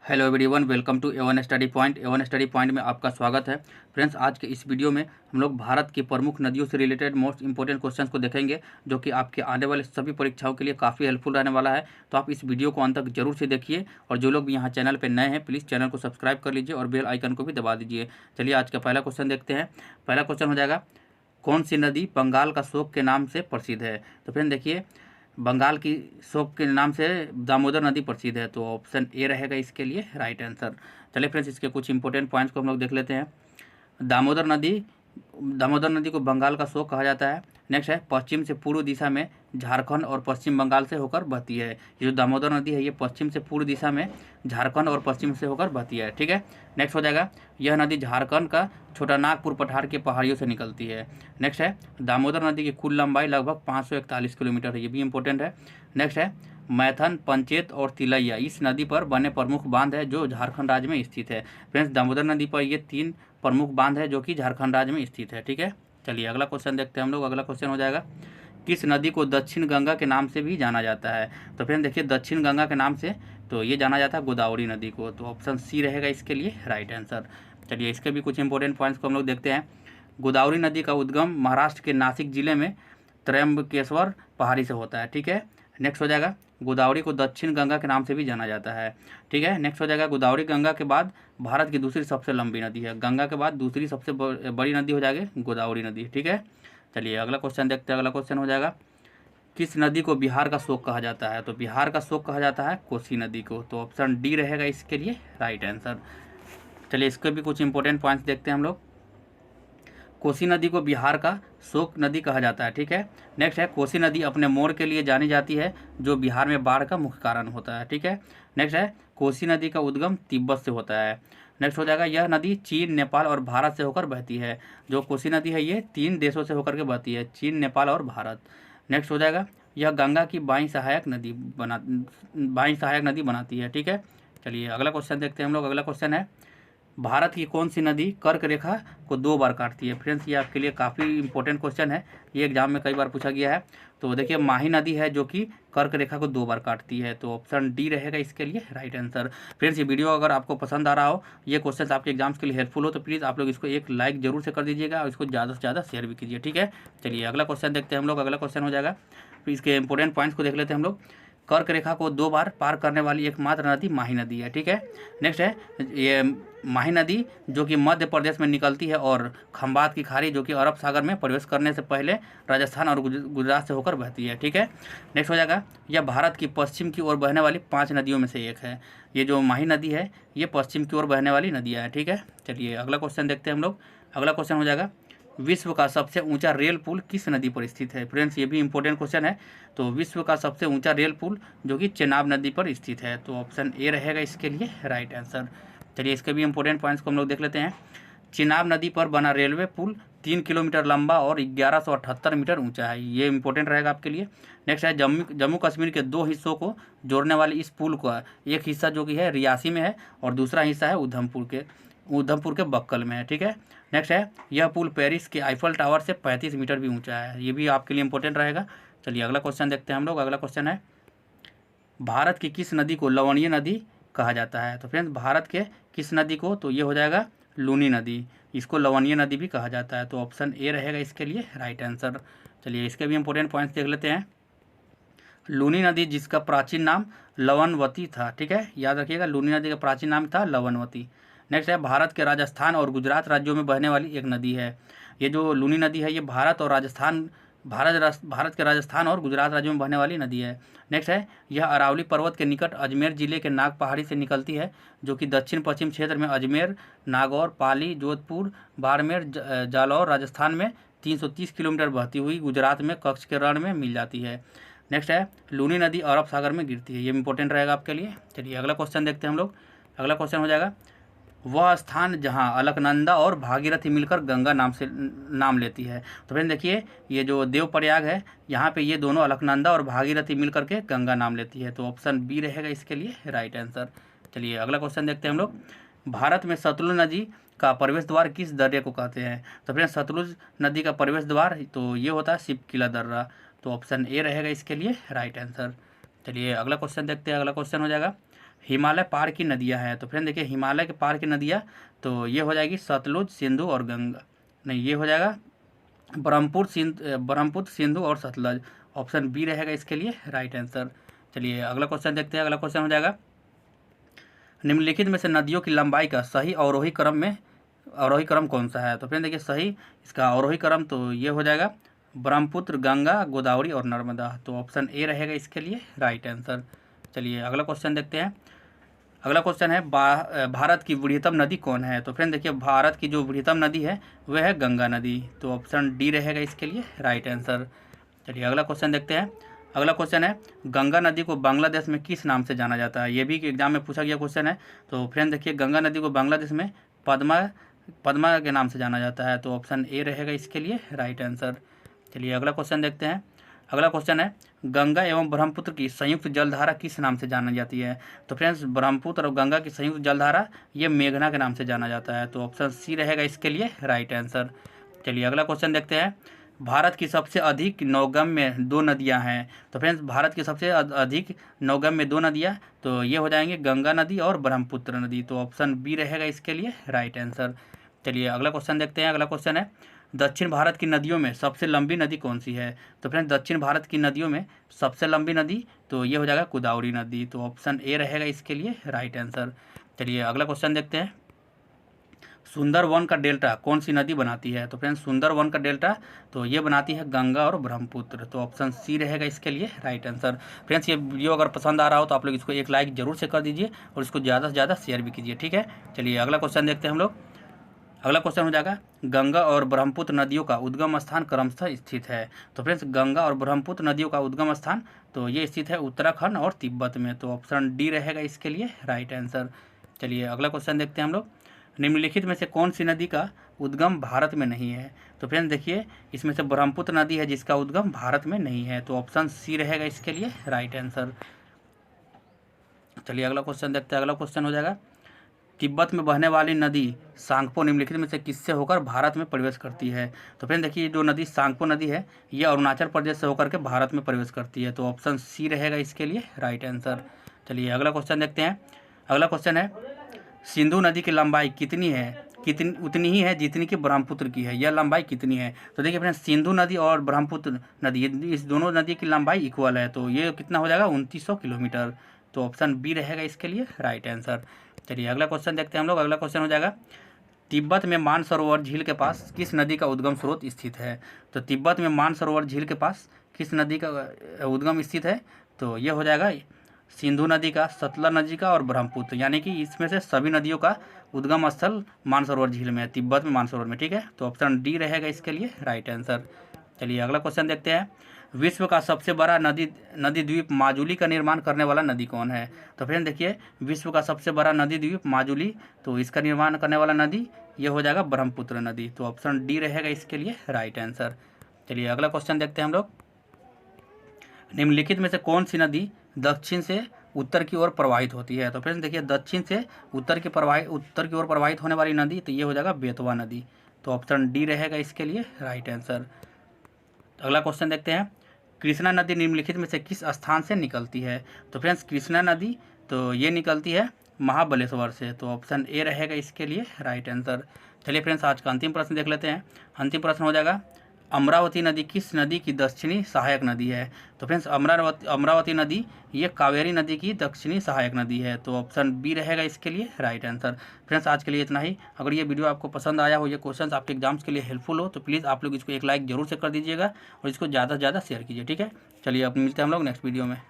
Hello everyone, welcome to Avon study point. Avon study point में आपका स्वागत है। फ्रेंड्स, आज के इस वीडियो में हम लोग भारत की प्रमुख नदियों से रिलेटेड मोस्ट इंपॉर्टेंट क्वेश्चंस को देखेंगे, जो कि आपके आने वाले सभी परीक्षाओं के लिए काफ़ी हेल्पफुल रहने वाला है। तो आप इस वीडियो को अंत तक जरूर से देखिए, और जो लोग भी यहाँ चैनल पर नए हैं प्लीज़ चैनल को सब्सक्राइब कर लीजिए और बेल आइकन को भी दबा दीजिए। चलिए आज का पहला क्वेश्चन देखते हैं। पहला क्वेश्चन हो जाएगा, कौन सी नदी बंगाल का शोक के नाम से प्रसिद्ध है? तो फ्रेंड देखिए, बंगाल की शोक के नाम से दामोदर नदी प्रसिद्ध है, तो ऑप्शन ए रहेगा इसके लिए राइट आंसर। चलिए फ्रेंड्स, इसके कुछ इंपॉर्टेंट पॉइंट्स को हम लोग देख लेते हैं। दामोदर नदी को बंगाल का शोक कहा जाता है। नेक्स्ट है, पश्चिम से पूर्व दिशा में झारखंड और पश्चिम बंगाल से होकर बहती है। ये जो दामोदर नदी है ये पश्चिम से पूर्व दिशा में झारखंड और पश्चिम से होकर बहती है। ठीक है, नेक्स्ट हो जाएगा, यह नदी झारखंड का छोटा नागपुर पठार के पहाड़ियों से निकलती है। नेक्स्ट है, दामोदर नदी की कुल लंबाई लगभग 541 किलोमीटर है, ये भी इंपॉर्टेंट है। नेक्स्ट है, मैथन, पंचेत और तिलैया इस नदी पर बने प्रमुख बांध है जो झारखंड राज्य में स्थित है। फ्रेंड्स, दामोदर नदी पर ये 3 प्रमुख बांध है जो कि झारखंड राज्य में स्थित है। ठीक है, चलिए अगला क्वेश्चन देखते हैं हम लोग। अगला क्वेश्चन हो जाएगा, किस नदी को दक्षिण गंगा के नाम से भी जाना जाता है? तो फ्रेंड देखिए, दक्षिण गंगा के नाम से तो ये जाना जाता है गोदावरी नदी को, तो ऑप्शन सी रहेगा इसके लिए राइट आंसर। चलिए इसके भी कुछ इंपॉर्टेंट पॉइंट्स को हम लोग देखते हैं। गोदावरी नदी का उद्गम महाराष्ट्र के नासिक जिले में त्र्यंबकेश्वर पहाड़ी से होता है। ठीक है, नेक्स्ट हो जाएगा, गोदावरी को दक्षिण गंगा के नाम से भी जाना जाता है। ठीक है, नेक्स्ट हो जाएगा, गोदावरी गंगा के बाद भारत की दूसरी सबसे लंबी नदी है। गंगा के बाद दूसरी सबसे बड़ी नदी हो जाएगी गोदावरी नदी। ठीक है, चलिए अगला क्वेश्चन देखते हैं। अगला क्वेश्चन हो जाएगा, किस नदी को बिहार का शोक कहा जाता है? तो बिहार का शोक कहा जाता है कोसी नदी को, तो ऑप्शन डी रहेगा इसके लिए राइट आंसर। चलिए इसके भी कुछ इंपॉर्टेंट पॉइंट्स देखते हैं हम लोग। कोसी नदी को बिहार का शोक नदी कहा जाता है। ठीक है, नेक्स्ट है, कोसी नदी अपने मोड़ के लिए जानी जाती है जो बिहार में बाढ़ का मुख्य कारण होता है। ठीक है, नेक्स्ट है, कोसी नदी का उद्गम तिब्बत से होता है। नेक्स्ट हो जाएगा, यह नदी चीन, नेपाल और भारत से होकर बहती है। जो कोसी नदी है ये 3 देशों से होकर के बहती है, चीन, नेपाल और भारत। नेक्स्ट हो जाएगा, यह गंगा की बाईं सहायक नदी बनाती है। ठीक है, चलिए अगला क्वेश्चन देखते हैं हम लोग। अगला क्वेश्चन है, भारत की कौन सी नदी कर्क रेखा को 2 बार काटती है? फ्रेंड्स, ये आपके लिए काफ़ी इंपॉर्टेंट क्वेश्चन है, ये एग्जाम में कई बार पूछा गया है। तो देखिए, माही नदी है जो कि कर्क रेखा को 2 बार काटती है, तो ऑप्शन डी रहेगा इसके लिए राइट आंसर। फ्रेंड्स, ये वीडियो अगर आपको पसंद आ रहा हो, ये क्वेश्चन आपके एग्जाम्स के लिए हेल्पफुल हो, तो प्लीज़ आप लोग इसको एक लाइक जरूर से कर दीजिएगा और इसको ज़्यादा से ज़्यादा शेयर भी कीजिए। ठीक है, चलिए अगला क्वेश्चन देखते हैं हम लोग। अगला क्वेश्चन हो जाएगा, फिर इसके इंपॉर्टेंट पॉइंट्स को देख लेते हैं हम लोग। कर्क रेखा को 2 बार पार करने वाली एकमात्र नदी माही नदी है। ठीक है, नेक्स्ट है, ये माही नदी जो कि मध्य प्रदेश में निकलती है और खंबात की खाड़ी जो कि अरब सागर में प्रवेश करने से पहले राजस्थान और गुजरात से होकर बहती है। ठीक है, नेक्स्ट हो जाएगा, यह भारत की पश्चिम की ओर बहने वाली 5 नदियों में से एक है। ये जो माही नदी है ये पश्चिम की ओर बहने वाली नदियाँ है। ठीक है, चलिए अगला क्वेश्चन देखते हैं हम लोग। अगला क्वेश्चन हो जाएगा, विश्व का सबसे ऊंचा रेल पुल किस नदी पर स्थित है? फ्रेंड्स, ये भी इंपॉर्टेंट क्वेश्चन है। तो विश्व का सबसे ऊंचा रेल पुल जो कि चेनाब नदी पर स्थित है, तो ऑप्शन ए रहेगा इसके लिए राइट आंसर। चलिए इसके भी इंपॉर्टेंट पॉइंट्स को हम लोग देख लेते हैं। चेनाब नदी पर बना रेलवे पुल 3 किलोमीटर लंबा और 1178 मीटर ऊंचा है, ये इंपॉर्टेंट रहेगा आपके लिए। नेक्स्ट है, जम्मू कश्मीर के 2 हिस्सों को जोड़ने वाले इस पुल का एक हिस्सा जो कि है रियासी में है और दूसरा हिस्सा है उधमपुर के बक्कल में है। ठीक है, नेक्स्ट है, यह पुल पेरिस के आईफल टावर से 35 मीटर भी ऊंचा है, ये भी आपके लिए इंपॉर्टेंट रहेगा। चलिए अगला क्वेश्चन देखते हैं हम लोग। अगला क्वेश्चन है, भारत की किस नदी को लवणीय नदी कहा जाता है? तो फ्रेंड्स, भारत के किस नदी को, तो ये हो जाएगा लूनी नदी, इसको लवणीय नदी भी कहा जाता है, तो ऑप्शन ए रहेगा इसके लिए राइट आंसर। चलिए इसके भी इंपॉर्टेंट पॉइंट्स देख लेते हैं। लूनी नदी जिसका प्राचीन नाम लवणवती था। ठीक है, याद रखिएगा, लूनी नदी का प्राचीन नाम था लवणवती। नेक्स्ट है, भारत के राजस्थान और गुजरात राज्यों में बहने वाली एक नदी है। ये जो लूनी नदी है ये भारत के राजस्थान और गुजरात राज्यों में बहने वाली नदी है। नेक्स्ट है, यह अरावली पर्वत के निकट अजमेर जिले के नाग पहाड़ी से निकलती है जो कि दक्षिण पश्चिम क्षेत्र में अजमेर, नागौर, पाली, जोधपुर, बाड़मेर, जालौर राजस्थान में 330 किलोमीटर बहती हुई गुजरात में कच्छ के रण में मिल जाती है। नेक्स्ट है, लूनी नदी अरब सागर में गिरती है, ये इंपॉर्टेंट रहेगा आपके लिए। चलिए अगला क्वेश्चन देखते हैं हम लोग। अगला क्वेश्चन हो जाएगा, वह स्थान जहां अलकनंदा और भागीरथी मिलकर गंगा नाम लेती है। तो फ्रेंड देखिए, ये जो देवप्रयाग है यहाँ पे ये दोनों अलकनंदा और भागीरथी मिलकर के गंगा नाम लेती है, तो ऑप्शन बी रहेगा इसके लिए राइट आंसर। चलिए अगला क्वेश्चन देखते हैं हम लोग। भारत में सतलुज नदी का प्रवेश द्वार किस दर्रे को कहते हैं? तो फ्रेंड, सतलुज नदी का प्रवेश द्वार तो ये होता है शिवकिला दर्रा, तो ऑप्शन ए रहेगा इसके लिए राइट आंसर। चलिए अगला क्वेश्चन देखते हैं। अगला क्वेश्चन हो जाएगा, हिमालय पार की नदियाँ हैं, तो फ्रेंड देखिए हिमालय के पार की नदियाँ, तो ये हो जाएगी सतलुज, सिंधु और गंगा, नहीं ये हो जाएगा ब्रह्मपुत्र, सिंधु और सतलज। ऑप्शन बी रहेगा इसके लिए राइट आंसर। चलिए अगला क्वेश्चन देखते हैं। अगला क्वेश्चन हो जाएगा, निम्नलिखित में से नदियों की लंबाई का सही अवरोही क्रम कौन सा है? तो फ्रेंड देखिए सही इसका अवरोही क्रम तो ये हो जाएगा ब्रह्मपुत्र, गंगा, गोदावरी और नर्मदा। तो ऑप्शन ए रहेगा इसके लिए राइट आंसर। चलिए अगला क्वेश्चन देखते हैं। अगला क्वेश्चन है भारत की वृहत्तम नदी कौन है? तो फ्रेंड देखिए भारत की जो वृहत्तम नदी है वह है गंगा नदी। तो ऑप्शन डी रहेगा इसके लिए राइट आंसर। चलिए अगला क्वेश्चन देखते हैं। अगला क्वेश्चन है, गंगा नदी को बांग्लादेश में किस नाम से जाना जाता है? ये भी एग्जाम में पूछा गया क्वेश्चन है। तो फ्रेंड देखिए गंगा नदी को बांग्लादेश में पद्मा के नाम से जाना जाता है। तो ऑप्शन ए रहेगा इसके लिए राइट आंसर। चलिए अगला क्वेश्चन देखते हैं। अगला क्वेश्चन है, गंगा एवं ब्रह्मपुत्र की संयुक्त जलधारा किस नाम से जानी जाती है? तो फ्रेंड्स ब्रह्मपुत्र और गंगा की संयुक्त जलधारा ये मेघना के नाम से जाना जाता है। तो ऑप्शन सी रहेगा इसके लिए राइट आंसर। चलिए अगला क्वेश्चन देखते हैं। भारत की सबसे अधिक नौगम्य 2 नदियां हैं। तो फ्रेंड्स भारत की सबसे अधिक नौगम्य 2 नदियां तो ये हो जाएंगे गंगा नदी और ब्रह्मपुत्र नदी। तो ऑप्शन बी रहेगा इसके लिए राइट आंसर। चलिए अगला क्वेश्चन देखते हैं। अगला क्वेश्चन है, दक्षिण भारत की नदियों में सबसे लंबी नदी कौन सी है? तो फ्रेंड्स दक्षिण भारत की नदियों में सबसे लंबी नदी तो ये हो जाएगा गोदावरी नदी। तो ऑप्शन ए रहेगा इसके लिए राइट आंसर। चलिए अगला क्वेश्चन देखते हैं। सुंदरवन का डेल्टा कौन सी नदी बनाती है? तो फ्रेंड्स सुंदरवन का डेल्टा तो ये बनाती है गंगा और ब्रह्मपुत्र। तो ऑप्शन सी रहेगा इसके लिए राइट आंसर। फ्रेंड्स ये वीडियो अगर पसंद आ रहा हो तो आप लोग इसको एक लाइक जरूर से कर दीजिए और इसको ज़्यादा से ज़्यादा शेयर भी कीजिए, ठीक है। चलिए अगला क्वेश्चन देखते हैं हम लोग। अगला क्वेश्चन हो जाएगा, गंगा और ब्रह्मपुत्र नदियों का उद्गम स्थान क्रमशः स्थित है? तो फ्रेंड्स गंगा और ब्रह्मपुत्र नदियों का उद्गम स्थान तो ये स्थित है उत्तराखंड और तिब्बत में। तो ऑप्शन डी रहेगा इसके लिए राइट आंसर। चलिए अगला क्वेश्चन देखते हैं हम लोग। निम्नलिखित में से कौन सी नदी का उद्गम भारत में नहीं है? तो फ्रेंड्स देखिए इसमें से ब्रह्मपुत्र नदी है जिसका उद्गम भारत में नहीं है। तो ऑप्शन सी रहेगा इसके लिए राइट आंसर। चलिए अगला क्वेश्चन देखते हैं। अगला क्वेश्चन हो जाएगा, तिब्बत में बहने वाली नदी सांगपो निम्नलिखित में से किससे होकर भारत में प्रवेश करती है? तो फ्रेंड देखिए जो नदी सांगपो नदी है ये अरुणाचल प्रदेश से होकर के भारत में प्रवेश करती है। तो ऑप्शन सी रहेगा इसके लिए राइट आंसर। चलिए अगला क्वेश्चन देखते हैं। अगला क्वेश्चन है, सिंधु नदी की लंबाई कितनी है? उतनी ही है जितनी कि ब्रह्मपुत्र की है। यह लंबाई कितनी है? तो देखिए फ्रेंड सिंधु नदी और ब्रह्मपुत्र नदी इस दोनों नदी की लंबाई इक्वल है। तो ये कितना हो जाएगा 2900 किलोमीटर। तो ऑप्शन बी रहेगा इसके लिए राइट आंसर। चलिए अगला क्वेश्चन देखते हैं हम लोग। अगला क्वेश्चन हो जाएगा, तिब्बत में मानसरोवर झील के पास किस नदी का उद्गम स्रोत स्थित है? तो तिब्बत में मानसरोवर झील के पास किस नदी का उद्गम स्थित है? तो ये हो जाएगा सिंधु नदी का, सतलज नदी का और ब्रह्मपुत्र, यानी कि इसमें से सभी नदियों का उद्गम स्थल मानसरोवर झील में है, तिब्बत में मानसरोवर में, ठीक है। तो ऑप्शन डी रहेगा इसके लिए राइट आंसर। चलिए अगला क्वेश्चन देखते हैं। विश्व का सबसे बड़ा नदी द्वीप माजुली का निर्माण करने वाला नदी कौन है? तो फ्रेंड देखिए विश्व का सबसे बड़ा नदी द्वीप माजुली तो इसका निर्माण करने वाला नदी ये हो जाएगा ब्रह्मपुत्र नदी। तो ऑप्शन डी रहेगा इसके लिए राइट आंसर। चलिए अगला क्वेश्चन देखते हैं हम लोग। निम्नलिखित में से कौन सी नदी दक्षिण से उत्तर की ओर प्रवाहित होती है? तो फ्रेंड्स देखिए दक्षिण से उत्तर की ओर प्रवाहित होने वाली नदी तो ये हो जाएगा बेतवा नदी। तो ऑप्शन डी रहेगा इसके लिए राइट आंसर। अगला क्वेश्चन देखते हैं। कृष्णा नदी निम्नलिखित में से किस स्थान से निकलती है? तो फ्रेंड्स कृष्णा नदी तो ये निकलती है महाबलेश्वर से। तो ऑप्शन ए रहेगा इसके लिए राइट आंसर। चलिए फ्रेंड्स आज का अंतिम प्रश्न देख लेते हैं। अंतिम प्रश्न हो जाएगा, अमरावती नदी किस नदी की दक्षिणी सहायक नदी है? तो फ्रेंड्स अमरावती नदी ये कावेरी नदी की दक्षिणी सहायक नदी है। तो ऑप्शन बी रहेगा इसके लिए राइट आंसर। फ्रेंड्स आज के लिए इतना ही। अगर ये वीडियो आपको पसंद आया हो, ये क्वेश्चंस आपके एग्जाम्स के लिए हेल्पफुल हो तो प्लीज़ आप लोग इसको एक लाइक जरूर से कर दीजिएगा और इसको ज़्यादा से ज़्यादा शेयर कीजिए, ठीक है। चलिए अब मिलते हैं हम लोग नेक्स्ट वीडियो में।